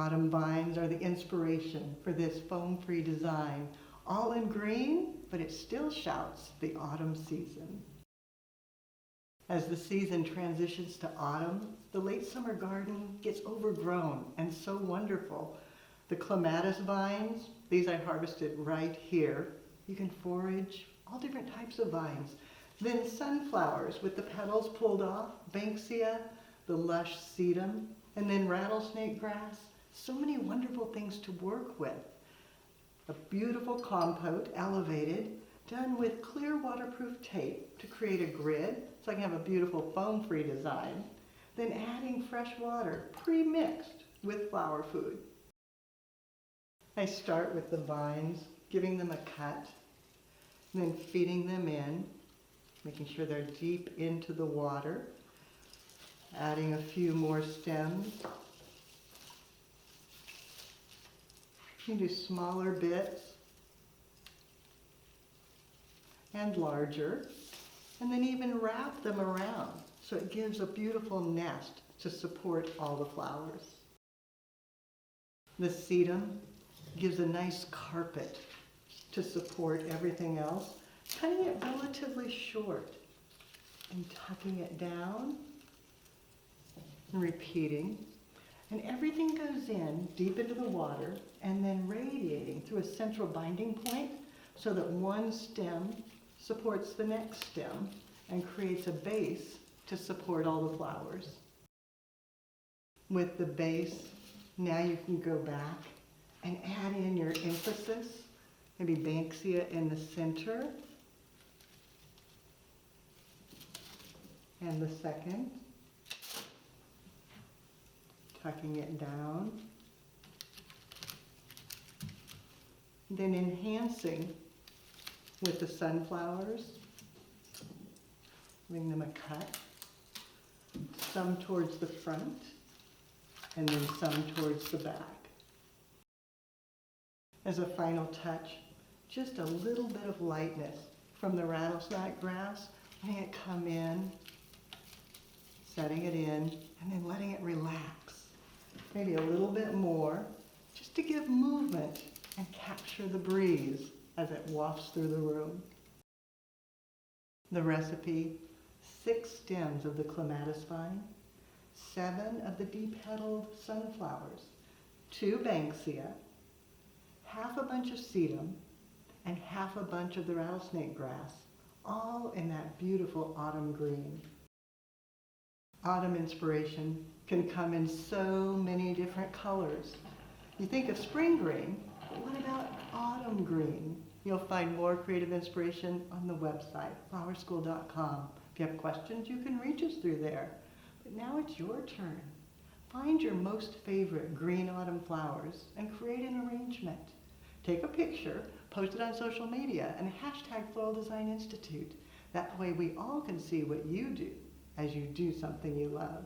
autumn vines are the inspiration for this foam-free design. All in green, but it still shouts the autumn season. As the season transitions to autumn, the late summer garden gets overgrown and so wonderful. The clematis vines, these I harvested right here. You can forage all different types of vines. Then sunflowers with the petals pulled off, banksia, the lush sedum, and then rattlesnake grass. So many wonderful things to work with. A beautiful compote, elevated, done with clear waterproof tape to create a grid so I can have a beautiful foam-free design. Then adding fresh water, pre-mixed with flower food. I start with the vines, giving them a cut, then feeding them in, making sure they're deep into the water, adding a few more stems. You can do smaller bits and larger, and then even wrap them around so it gives a beautiful nest to support all the flowers. The sedum gives a nice carpet to support everything else, cutting it relatively short and tucking it down and repeating. And everything goes in deep into the water and then radiating through a central binding point so that one stem supports the next stem and creates a base to support all the flowers. With the base, now you can go back and add in your emphasis, maybe banksia in the center, and the second, tucking it down, then enhancing with the sunflowers, giving them a cut, some towards the front, and then some towards the back. As a final touch, just a little bit of lightness from the rattlesnake grass, letting it come in, setting it in, and then letting it relax. Maybe a little bit more, just to give movement and capture the breeze as it wafts through the room. The recipe: 6 stems of the clematis vine, 7 of the deep-petaled sunflowers, 2 banksia, half a bunch of sedum, and half a bunch of the rattlesnake grass, all in that beautiful autumn green. Autumn inspiration can come in so many different colors. You think of spring green, but what about autumn green? You'll find more creative inspiration on the website, flowerschool.com. If you have questions, you can reach us through there. But now it's your turn. Find your most favorite green autumn flowers and create an arrangement. Take a picture, post it on social media, and hashtag Floral Design Institute. That way we all can see what you do as you do something you love.